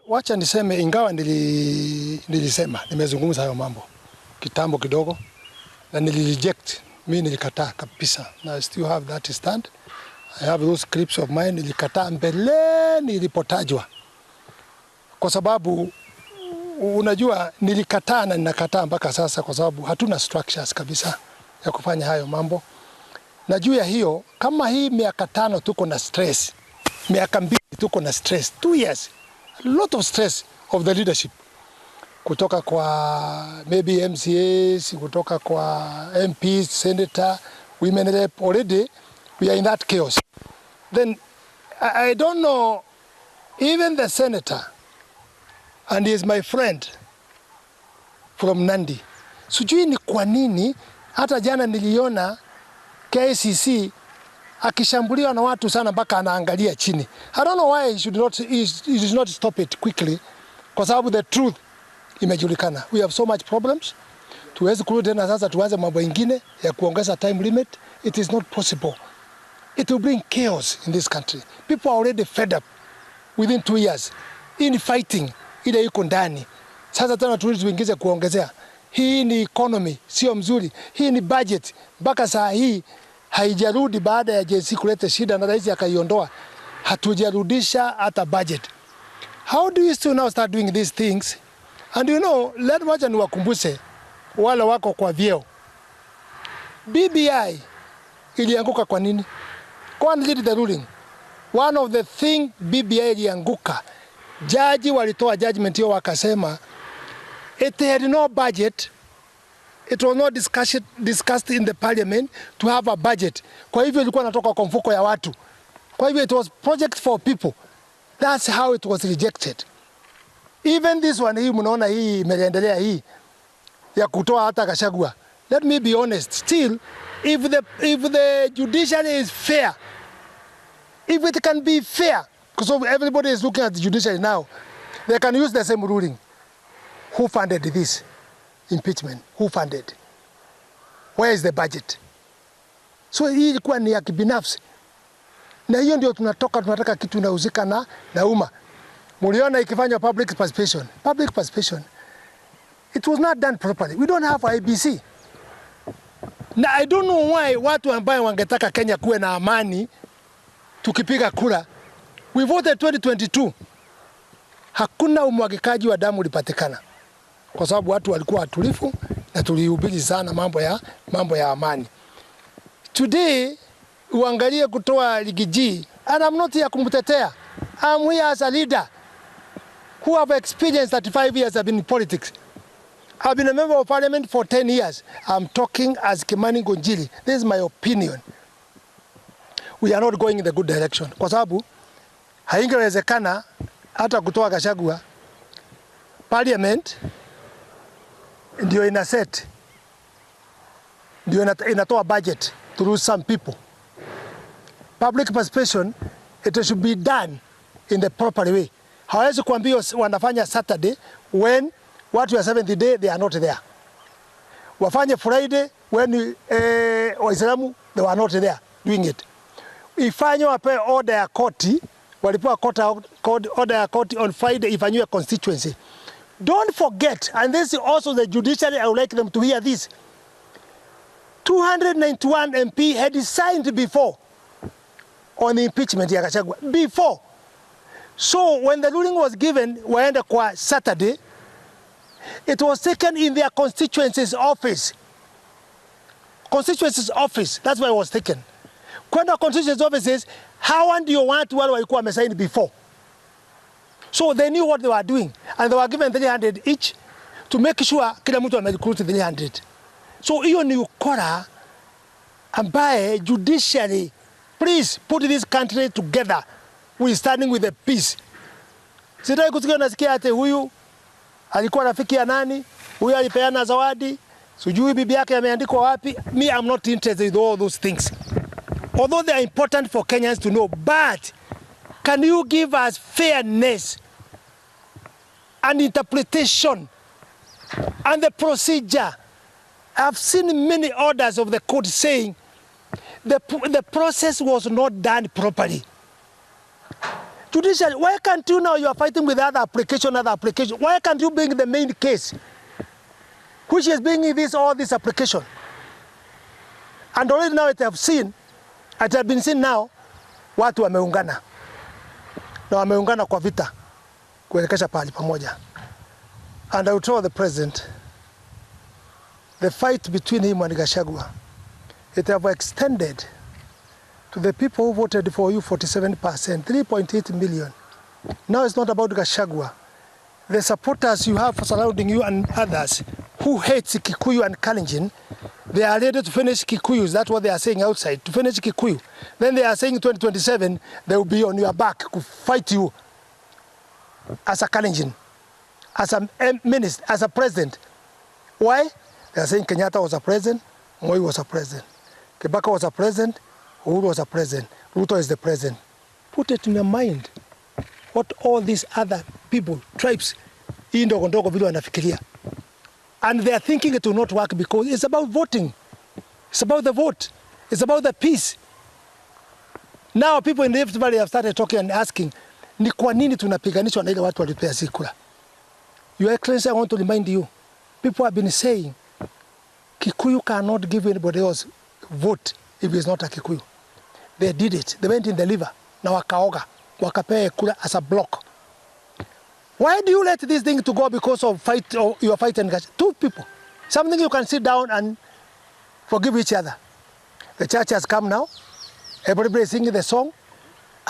Wacha niseme ingawa nilisema nimezungumza hayo mambo kitambo kidogo na nilireject, mimi nilikataa kabisa, na I still have that stand. I have those clips of mine, nilikataa mbele nilipotajwa, kwa sababu unajua nilikataa na ninakataa mpaka sasa, kwa sababu hatuna structures kabisa ya kufanya hayo mambo. Na juu ya hiyo, kama hii miaka 5 tuko na stress, miaka 2 tuko na stress, 2 years, a lot of stress of the leadership, kutoka kwa maybe MCAs, kutoka kwa MPs, senator, women rep, already we are in that chaos. Then I don't know, even the senator, and he is my friend from Nandi, sijui ni kwa nini hata jana niliona KCC akishambuliwa na watu sana mpaka anaangalia chini. I don't know why he should not stop it quickly, kwa sababu the truth imejulikana. We have so much problems. Tuwezi kurudi tena sasa tuanze mambo mengine ya kuongeza time limit. It is not possible. It will bring chaos in this country. People are already fed up within 2 years in fighting ile iko ndani. Sasa tena tuingize kuongezea. Hii ni economy, sio mzuri. Hii ni budget. Mpaka saa hii haijarudi baada ya JC kuleta shida na rais akaiondoa. Hatujarudisha hata budget. How do you still now start doing these things? And you know, wacha niwakumbushe wale wako kwa vyeo. BBI ilianguka kwa nini? Go and read the ruling. One of the thing BBI ilianguka, jaji walitoa judgment hiyo wakasema it had no budget. It was not discussed in the parliament to have a budget. Kwa hivyo ilikuwa natoka kwa mfuko ya watu. Kwa hivyo it was project for people. That's how it was rejected. Even this one hii mnaona hii imeendelea hii ya kutoa hata Gachagua. Let me be honest, still if the judiciary is fair, if it can be fair, because everybody is looking at the judiciary now, they can use the same ruling. Who funded this impeachment? Who funded? Where is the budget? So hii ilikuwa ni ya kibinafsi. Na hiyo ndio tunataka kitu inauzika na umma. Muliona ikifanywa public participation. Public participation. It was not done properly. We don't have IBC. Na I don't know why watu ambao wangetaka Kenya kuwe na amani tukipiga kura. We voted 2022. Hakuna umwagikaji wa damu ulipatikana. Kwa sababu watu walikuwa watulivu na tulihubiri sana mambo ya amani. Today uangalie kutoa ligi G, and I'm not here kumtetea. I'm here as a leader who have experienced 35 years I've been in politics. I've been a member of parliament for 10 years. I'm talking as Kimani Ngunjiri. This is my opinion. We are not going in the good direction. Kwa sababu haingewezekana hata kutoa Gachagua. Parliament ndio ina set, ndio inatoa budget to lose some people. Public participation, it should be done in the proper way. Hawezi kuambia wanafanya Saturday when watu ya 70 day they are not there. Wafanye Friday when Waislamu they were not there doing it. Ifanywe wape order ya koti, walipewa order ya koti on Friday ifanywe constituency. Don't forget, and this is also the judiciary, I would like them to hear this. 291 MP had signed before on the impeachment ya Gachagua. Before. So when the ruling was given, waenda kwa Saturday, it was taken in their constituency's office. Constituency's office, that's why it was taken. Kwenda constituency's offices, how ndio watu wale walikuwa wamesign before. So they knew what they were doing, and they were given 300 each to make sure kila mtu amerecruit 300. So hiyo ni ukora ambaye judiciary, please put this country together. We standing with the peace. Sitaki kusikia nasikia ate huyu alikuwa rafiki ya nani, huyu alipeana zawadi, sijui bibi yake ameandikwa wapi. Me, I'm not interested in all those things. Although they are important for Kenyans to know, but can you give us fairness and interpretation and the procedure? I've seen many orders of the court saying the process was not done properly. Judiciary, why can't you now, you are fighting with other application? Why can't you bring the main case? Which is bringing all this application? And already now it has been seen now, watu wameungana. Na wameungana kwa vita, kuelekesha pahali pamoja. And I will tell the president, the fight between him and Gachagua, it have extended to the people who voted for you 47%, 3.8 million. Now it's not about Gachagua. The supporters you have surrounding you and others who hate Kikuyu and Kalenjin, they are ready to finish Kikuyu. That's what they are saying outside, to finish Kikuyu. Then they are saying 2027, they will be on your back to fight you as a Kalenjin, as a minister, as a president. Why? They are saying Kenyatta was a president, Moi was a president, Kibaka was a president, Uhuru was a president, Ruto is the president. Put it in your mind what all these other people, tribes, ndogo vile wanafikiria. And they are thinking it will not work because it's about voting. It's about the vote. It's about the peace. Now people in the Rift Valley have started talking and asking, ni kwa nini tunapiganishwa na ile watu walipea sikula? Your Excellency, I want to remind you, people have been saying, Kikuyu cannot give anybody else vote if it's not a Kikuyu. They did it. They went in the liver. Na wakaoga. Wakapea kula as a block. Why do you let this thing to go because of fight or you are fighting? Two people. Something you can sit down and forgive each other. The church has come now. Everybody is singing the song.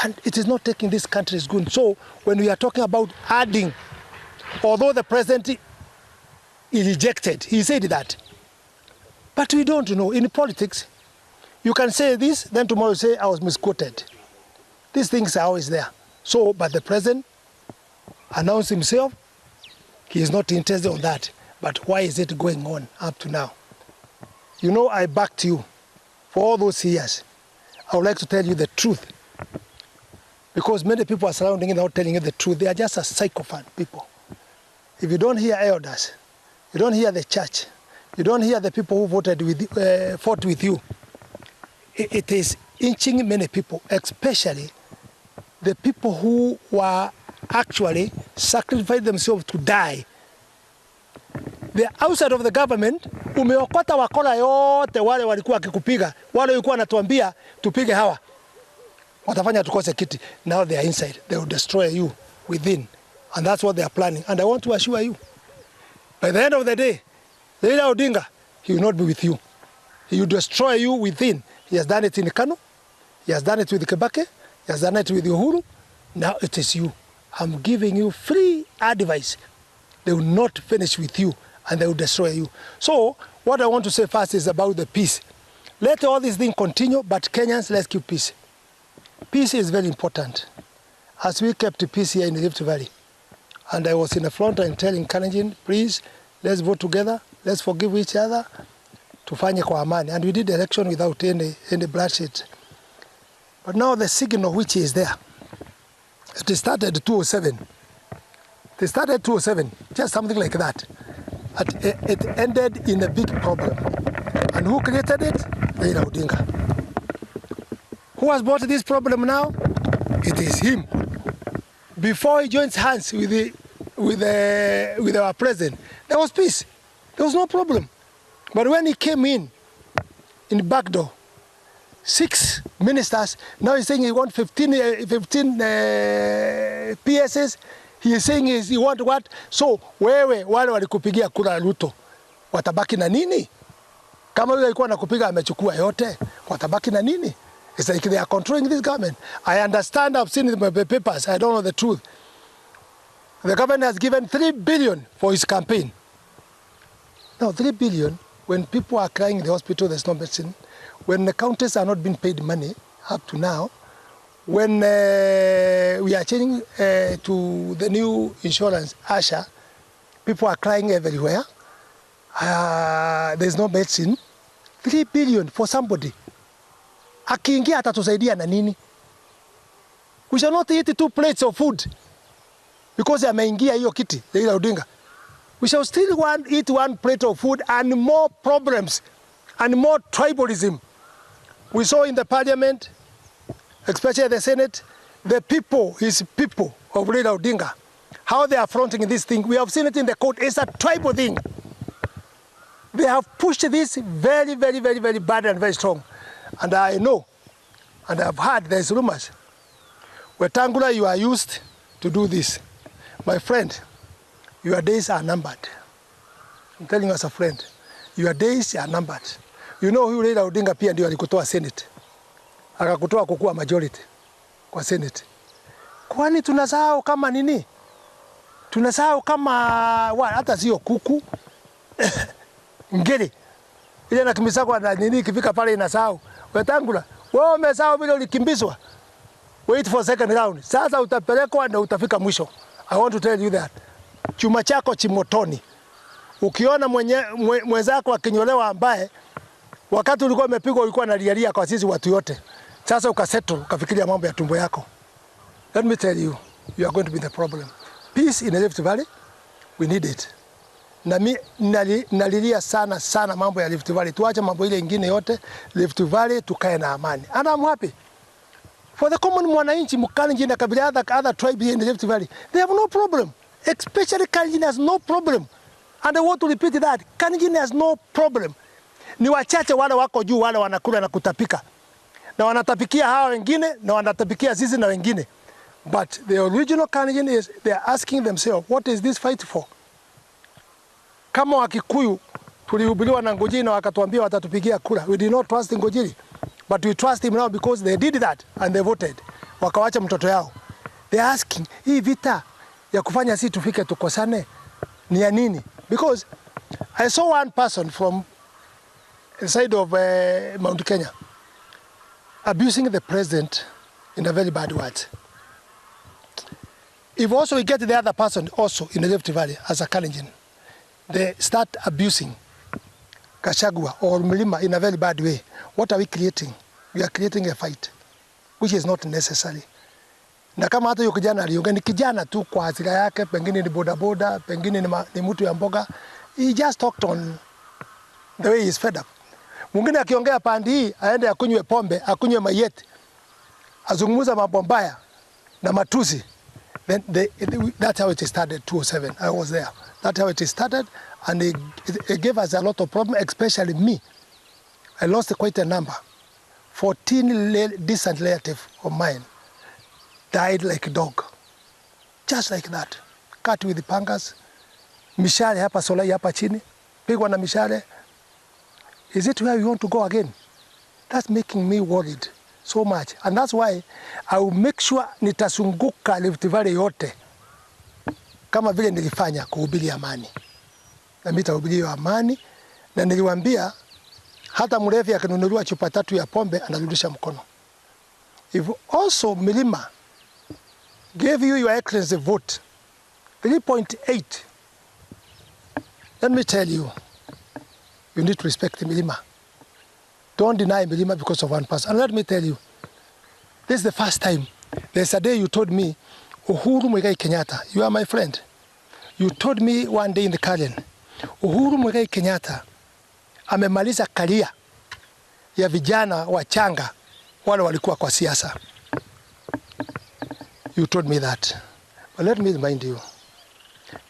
And it is not taking this country's good. So when we are talking about adding, although the president is rejected, he said that. But we don't know. In politics, you can say this, then tomorrow you say, I was misquoted. These things are always there. So, but the president announced himself, he is not interested in that. But why is it going on up to now? You know, I backed you for all those years. I would like to tell you the truth. Because many people are surrounding you without telling you the truth. They are just a psychopath people. If you don't hear elders, you don't hear the church, you don't hear the people who voted with, fought with you, it is inching many people, especially the people who were actually sacrificed themselves to die. The outside of the government, umeokota wakora yote wale walikuwa wakikupiga, wale walikuwa wanatuambia tupige hawa. Watafanya tukose kiti. Now they are inside. They will destroy you within. And that's what they are planning. And I want to assure you, by the end of the day, Raila Odinga, he will not be with you. He will destroy you within. He has done it in Kano. He has done it with Kibake. He has done it with Uhuru. Now it is you. I'm giving you free advice. They will not finish with you and they will destroy you. So what I want to say first is about the peace. Let all these things continue, but Kenyans, let's keep peace. Peace is very important. As we kept peace here in the Rift Valley, and I was in the front and telling Kalenjin, please, let's vote together, let's forgive each other, tufanye kwa amani. And we did the election without any bloodshed. But now the signal which is there, it started 207. They started 207, just something like that. It ended in a big problem. And who created it? Raila Odinga. Who has brought this problem now? It is him. Before he joins hands with our president, there was peace. There was no problem. But when he came in the back door, 6 ministers, now he's saying he wants 15 PSs. He is saying he wants what? So, wewe wale walikupigia kura Ruto, watabaki na nini? Kama yule alikuwa anakupiga amechukua yote, watabaki na nini? It's like they are controlling this government. I understand, I've seen it in my papers, I don't know the truth. The government has given 3 billion for his campaign. Now 3 billion, when people are crying in the hospital, there's no medicine. When the counties are not being paid money up to now, when we are changing to the new insurance, Asha, people are crying everywhere. There's no medicine. 3 billion for somebody. Akiingia atatusaidia na nini? We shall not eat 2 plates of food because ameingia hiyo kiti Raila Odinga. We shall still eat 1 plate of food and more problems and more tribalism. We saw in the parliament, especially the Senate, the people, his people of Raila Odinga, how they are fronting this thing. We have seen it in the court. It's a tribal thing. They have pushed this very, very, very, very bad and very strong. And I know, and I've heard there's rumors. Wetangula, you are used to do this. My friend, your days are numbered. I'm telling you as a friend, your days are numbered. You know huyu Raila Odinga pia ndio alikutoa Senate. Akakutoa kukua majority kwa Senate. Kwani tunasahau kama nini? Tunasahau kama hata sio kuku. Ngeli. Ile nakimbizwa kwa nini ikifika pale inasahau. Wetangula, wewe umesahau vile ulikimbizwa. Wait for second round. Sasa utapelekwa na utafika mwisho. I want to tell you that. Chuma chako chimotoni. Ukiona mwenzako akinyolewa ambaye wakati ulikuwa umepigwa ulikuwa unalialia kwa sisi watu yote. Sasa ukasettle ukafikiria mambo ya tumbo yako. Let me tell you, you are going to be the problem. Peace in the Rift Valley, we need it. Na mi nalilia sana mambo ya Rift Valley. Tuache mambo ile ingine yote, Rift Valley tukae na amani. And I'm happy. For the common mwananchi, Mkalenjin na kabila other tribes in the Rift Valley, they have no problem. Especially Kalenjin has no problem. And I want to repeat that. Kalenjin has no problem. Ni wachache wale wako juu wale wanakula na kutapika. Na wanatapikia hawa wengine na wanatapikia sisi na wengine. But the original Kalenjin is they are asking themselves, what is this fight for? Kama Wakikuyu tulihubiriwa na Ngunjiri na wakatuambia watatupigia kura. We did not trust Ngunjiri. But we trust him now because they did that and they voted. Wakawacha mtoto yao. They are asking, hii vita ya kufanya sisi tufike tukosane ni ya nini? Because I saw one person from the side of Mount Kenya abusing the president in a very bad word. If also we get the other person also in the Rift Valley as a Kalenjin, they start abusing Gachagua or Mlima in a very bad way. What are we creating? We are creating a fight, which is not necessary. Na kama hata yuko kijana aliongea ni kijana tu kwa hasira yake, pengine ni bodaboda, pengine ni mtu ya mboga. He just talked on the way he is fed up. Mwingine akiongea pandi hii, aende akunywe pombe, akunywe mayeti, azungumuza mambo mbaya na matusi. Then that's how it started, 2007. I was there. That's how it started, and it gave us a lot of problems, especially me. I lost quite a number. 14 decent relatives of mine died like a dog. Just like that. Cut with the pangas. Mishale hapa Solai hapa chini. Pigwa na mishale. Is it where we want to go again? That's making me worried so much. And that's why I will make sure nitasunguka Rift Valley yote. Kama vile nilifanya kuhubiri amani. Na mimi nitahubiri amani. Na niliwaambia hata mlevi akinunuliwa chupa 3 ya pombe anarudisha mkono. If also Milima gave you your excellency vote 3.8, let me tell you, you need to respect Milima. Don't deny Milima because of one person. And let me tell you, this is the first time. There's a day you told me, Uhuru Muigai Kenyatta, you are my friend. You told me one day in the Karen, Uhuru Muigai Kenyatta amemaliza karia ya vijana wachanga wale walikuwa kwa siasa. You told me that. But let me remind you.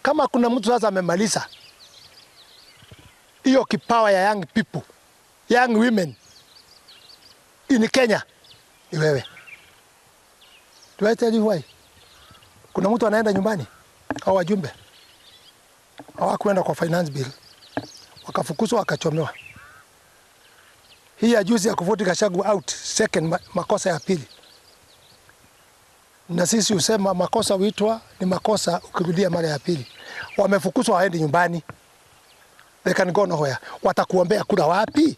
Kama kuna mtu sasa amemaliza hiyo kipawa ya young people, young women in Kenya, ni wewe. Do I tell you why? Kuna mtu anaenda nyumbani au wajumbe hawakwenda kwa finance bill, wakafukuzwa wakachomewa. Hii ya juzi ya kuvote Gachagua out, second makosa ya pili. Na sisi usema makosa huitwa ni makosa ukirudia mara ya pili. Wamefukuzwa waende nyumbani. They can go nowhere. Watakuombea kura wapi?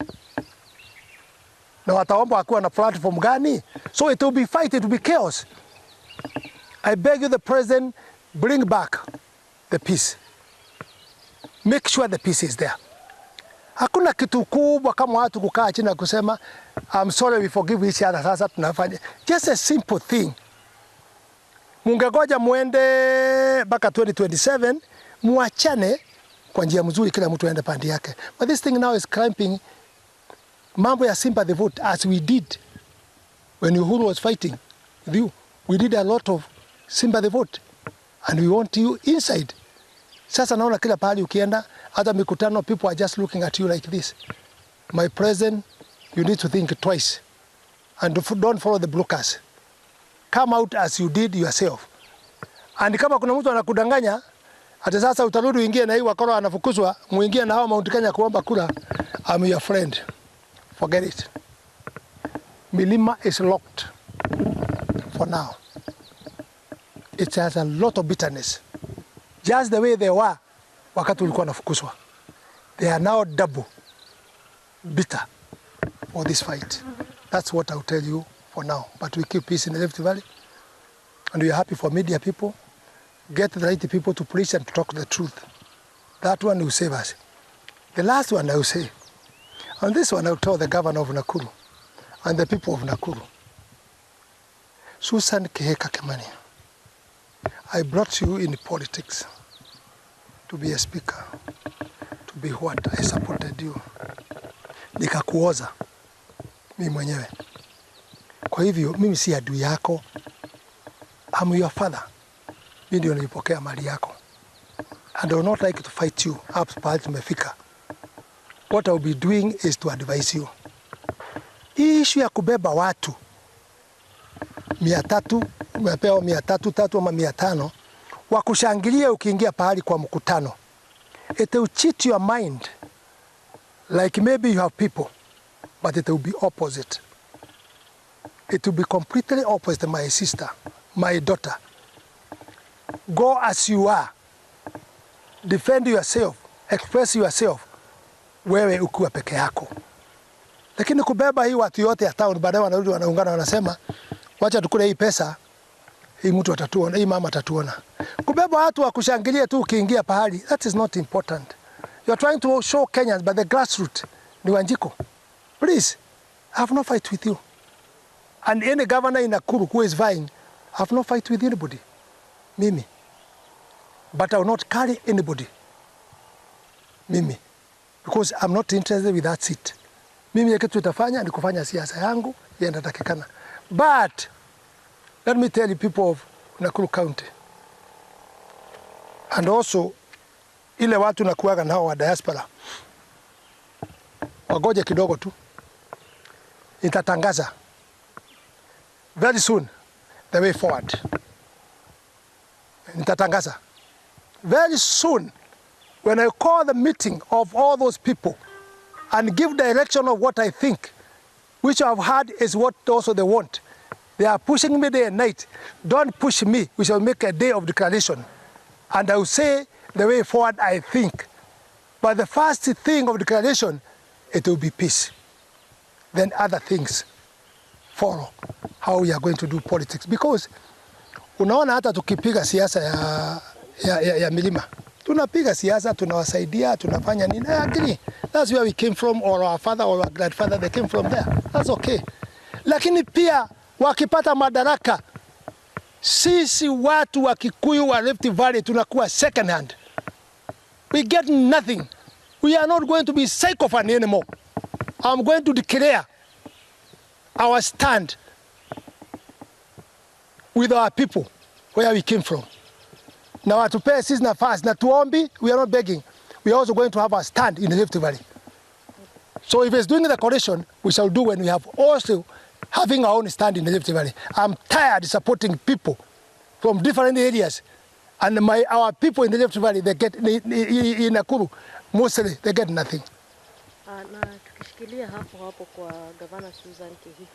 Na wataomba wakiwa na platform gani? So it will be fight, it will be chaos. I beg you, the president, bring back the peace. Make sure the peace is there. Hakuna kitu kubwa kama watu kukaa chini na kusema I'm sorry, we forgive each other, sasa tunafanya. Just a simple thing. Mungegoja muende mpaka 2027, muachane kwa njia mzuri, kila mtu aende pande yake. But this thing now is cramping mambo ya sympathy vote as we did when Uhuru was fighting with you. We did a lot of sympathy vote and we want you inside. Sasa naona kila pahali ukienda, hata mikutano, people are just looking at you like this. My president, you need to think twice and don't follow the blockers. Come out as you did yourself. And kama kuna mtu anakudanganya, hata sasa utarudi uingie na hii wakora anafukuzwa, muingie na hao Mount Kenya kuomba kura, I'm your friend. Forget it. Milima is locked for now. It has a lot of bitterness. Just the way they were wakati ulikuwa nafukuzwa. They are now double bitter for this fight. That's what I'll tell you for now. But we keep peace in the Rift Valley. And we are happy for media people. Get the right people to preach and to talk the truth. That one will save us. The last one I will say, and this one I will tell the governor of Nakuru and the people of Nakuru. Susan Keheka Kimani, I brought you in politics to be a speaker, to be what? I supported you. Nikakuoza mimi mwenyewe. Kwa hivyo mimi si adui yako. I'm your father. Mimi ndio nilipokea mali yako. And I would not like to fight you up pahali tumefika. What I will be doing is to advise you. Hii issue ya kubeba watu 300, umepewa 300 ama 500 wakushangilia ukiingia pahali kwa mkutano. It will cheat your mind. Like maybe you have people, but it will be opposite. It will be completely opposite, my sister, my daughter. Go as you are. Defend yourself. Express yourself. Wewe ukiwa peke yako. Lakini kubeba hii watu yote ya town, baadaye wanarudi wanaungana wanasema, wacha tukule hii pesa, hii mtu atatuona, hii mama atatuona. Kubeba watu wa kushangilia tu ukiingia pahali, that is not important. You are trying to show Kenyans, but the grassroots ni Wanjiko. Please, I have no fight with you. And any governor in Nakuru who is vying, I have no fight with anybody. Mimi. But I will not carry anybody. Mimi. Because I'm not interested with that seat. Mimi ya kitu itafanya ni kufanya siasa yangu iende takikana. But let me tell you people of Nakuru County. And also ile watu nakuaga nao wa diaspora. Wagoje kidogo tu. Nitatangaza very soon the way forward. Nitatangaza very soon when I call the meeting of all those people and give direction of what I think, which I've heard is what also they want. They are pushing me day and night. Don't push me. We shall make a day of declaration. And I will say the way forward I think. But the first thing of declaration, it will be peace. Then other things follow. How we are going to do politics. Because unaona hata tukipiga siasa ya milima. Tunapiga siasa, tunawasaidia, tunafanya nini. I agree. That's where we came from, or our father or our grandfather, they came from there. That's okay. Lakini pia wakipata madaraka, sisi watu wa Kikuyu wa Rift Valley tunakuwa second hand. We get nothing. We are not going to be psychophony anymore. I'm going to declare our stand with our people, where we came from. Na watupee sisi nafasi na tuombi, we are not begging. We are also going to have a stand in the Rift Valley. So if it's doing the coalition, we shall do when we have also having our own stand in the Rift Valley. I'm tired of supporting people from different areas. And our people in the Rift Valley, they get, in Nakuru, mostly they get nothing. Na tukishikilia hapo kwa Governor Susan Kehika.